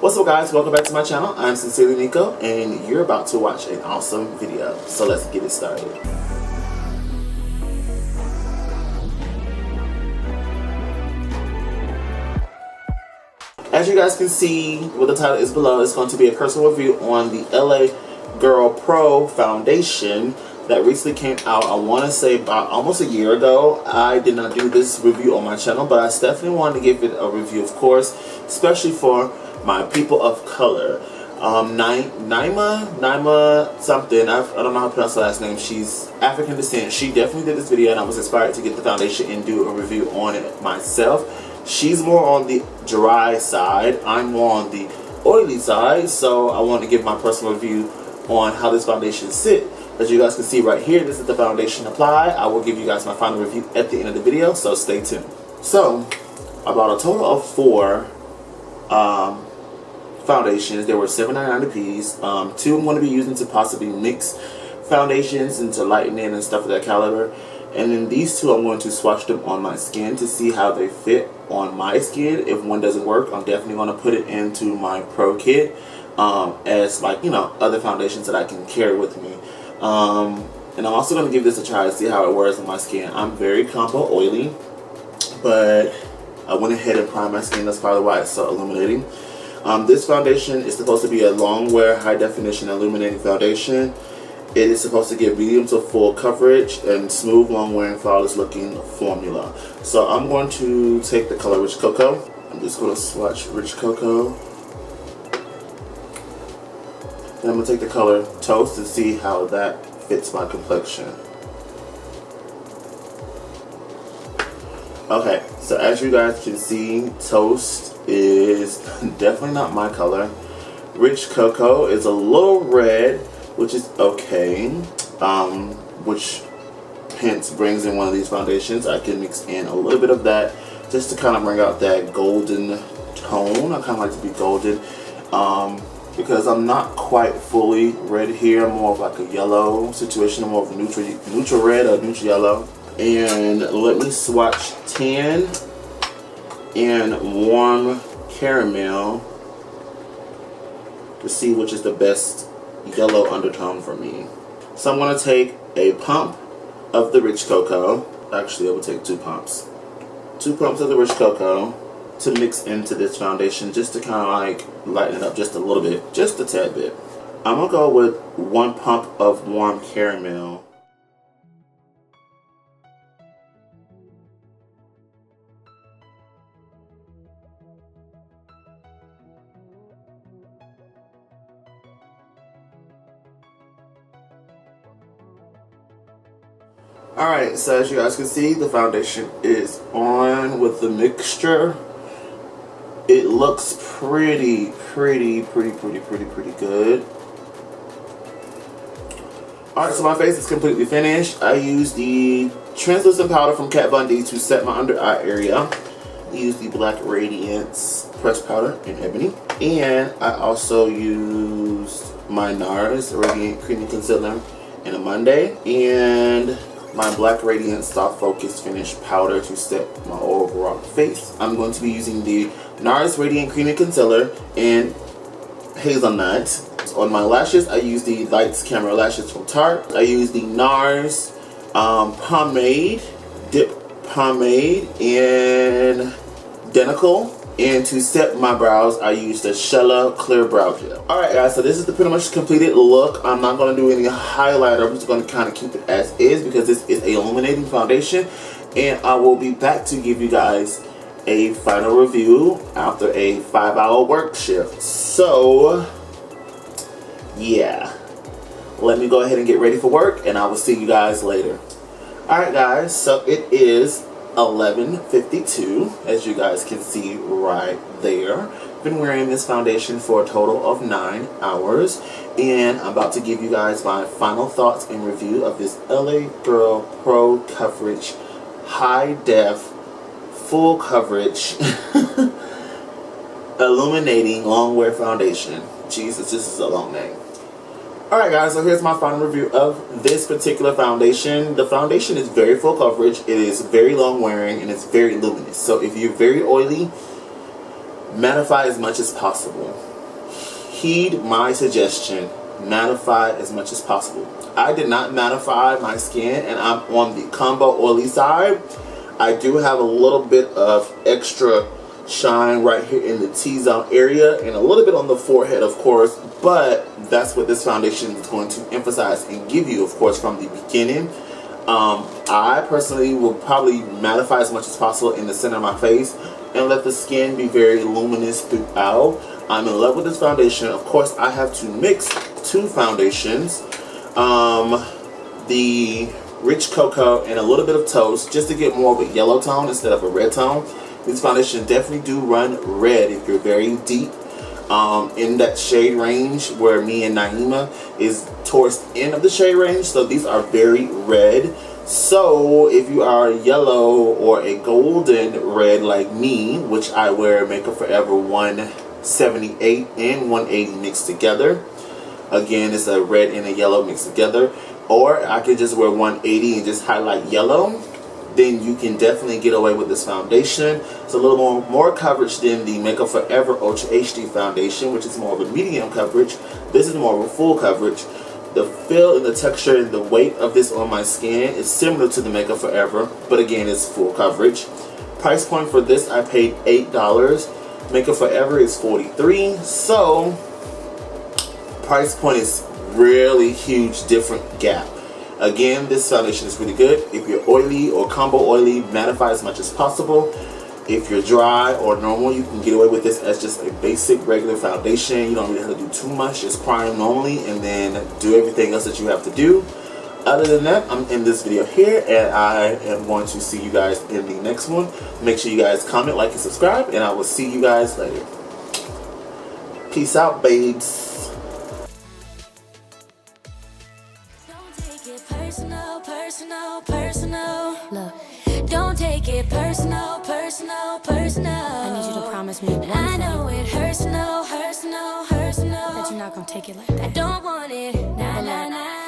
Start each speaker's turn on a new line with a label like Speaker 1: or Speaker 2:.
Speaker 1: What's up guys, welcome back to my channel. I'm sincerely Niko and you're about to watch an awesome video. So let's get it started. As you guys can see, what the title is below, it's going to be a personal review on the LA Girl Pro foundation that recently came out. I want to say about almost a year ago. I did not do this review on my channel, but I definitely wanted to give it a review, of course, especially for my people of color. Naima something, I don't know how to pronounce her last name. She's African descent. She definitely did this video and I was inspired to get the foundation and do a review on it myself. She's more on the dry side, I'm more on the oily side, so I want to give my personal review on how this foundation sits. As you guys can see right here, this is the foundation applied. I will give you guys my final review at the end of the video, so stay tuned. So I bought a total of 4 foundations. There were $7.99 a piece. 2 I'm going to be using to possibly mix foundations and to lighten it and stuff of that caliber. And then these 2 I'm going to swatch them on my skin to see how they fit on my skin. If one doesn't work, I'm definitely going to put it into my pro kit as, like, you know, other foundations that I can carry with me. And I'm also going to give this a try to see how it wears on my skin. I'm very combo oily, but I went ahead and primed my skin. That's probably why it's so illuminating. This foundation is supposed to be a long wear, high definition illuminating foundation. It is supposed to give medium to full coverage and smooth, long wearing, flawless looking formula. So I'm going to take the color Rich Coco. I'm just going to swatch Rich Coco. And I'm going to take the color Toast to see how that fits my complexion. Okay, so as you guys can see, Toast is definitely not my color. Rich Coco is a little red, which is okay, which hence brings in one of these foundations. I can mix in a little bit of that just to kind of bring out that golden tone. I kind of like to be golden because I'm not quite fully red here. I'm more of like a yellow situation. I'm more of a neutral red or neutral yellow. And let me swatch tan and warm caramel to see which is the best yellow undertone for me. So I'm going to take a pump of the Rich Coco. Actually, I will take 2 pumps. 2 pumps of the Rich Coco to mix into this foundation just to kind of like lighten it up just a little bit, just a tad bit. I'm going to go with 1 pump of warm caramel. Alright, so as you guys can see, the foundation is on with the mixture. It looks pretty good. Alright, so my face is completely finished. I used the translucent powder from Kat Von D to set my under eye area. I used the Black Radiance pressed powder in Ebony. And I also used my Nars Radiant Creamy Concealer in a Monday. And my Black Radiance Soft Focus Finish powder to set my overall face. I'm going to be using the Nars Radiant Creamy Concealer in Hazelnut. On my lashes, I use the Lights Camera Lashes from Tarte. I use the Nars Pomade, Dip Pomade in Danakil. And to set my brows, I use the Shella Clear Brow Gel. Alright guys, so this is the pretty much completed look. I'm not going to do any highlighter. I'm just going to kind of keep it as is because this is a illuminating foundation. And I will be back to give you guys a final review after a 5-hour work shift. So, yeah. Let me go ahead and get ready for work and I will see you guys later. Alright guys, so it is 11:52, as you guys can see right there. Been wearing this foundation for a total of 9 hours, and I'm about to give you guys my final thoughts and review of this LA Girl Pro Coverage High Def Full Coverage Illuminating Long Wear Foundation. Jesus, this is a long name. Alright guys, so here's my final review of this particular foundation. The foundation is very full coverage, it is very long wearing, and it's very luminous. So if you're very oily, mattify as much as possible. Heed my suggestion. Mattify as much as possible. I did not mattify my skin, and I'm on the combo oily side. I do have a little bit of extra shine right here in the T-zone area and a little bit on the forehead, of course, but that's what this foundation is going to emphasize and give you, of course, from the beginning. I personally will probably mattify as much as possible in the center of my face and let the skin be very luminous throughout. I'm in love with this foundation. Of course, I have to mix two foundations, the Rich Coco and a little bit of Toast, just to get more of a yellow tone instead of a red tone. These foundations definitely do run red if you're very deep in that shade range, where me and Naima is towards the end of the shade range. So these are very red. So if you are yellow or a golden red like me, which I wear Makeup Forever 178 and 180 mixed together. Again, it's a red and a yellow mixed together. Or I could just wear 180 and just highlight yellow. Then you can definitely get away with this foundation. It's a little more coverage than the Makeup Forever Ultra HD foundation, which is more of a medium coverage. This is more of a full coverage. The feel and the texture and the weight of this on my skin is similar to the Makeup Forever, but again, it's full coverage. Price point for this, I paid $8. Makeup Forever is $43. So price point is really huge, different gap. Again, this foundation is really good. If you're oily or combo oily, mattify as much as possible. If you're dry or normal, you can get away with this as just a basic regular foundation. You don't really have to do too much. Just prime normally and then do everything else that you have to do. Other than that, I'm in this video here, and I am going to see you guys in the next one. Make sure you guys comment, like, and subscribe, and I will see you guys later. Peace out, babes.
Speaker 2: Personal. Look, don't take it personal. I need you to promise me one thing. I know it hurts, no, that you're not gonna take it like that. I don't want it, nah.